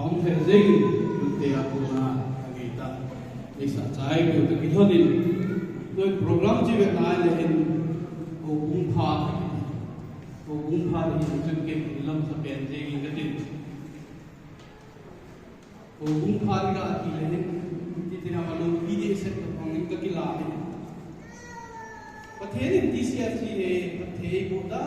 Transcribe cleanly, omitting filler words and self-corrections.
हम फेजेगी उनते आपना अगेता ऐसा चाहे कि उनके किधर तो एक प्रोग्राम जी वे नाय लेकिन वो गुंफा ही जिनके फिल्म सब पेंजेगी गतिन वो गुंफा का की लेकिन जितना मालूम पीडे से तो हम इनका किला है पथेरी TCFC है पथे बोदा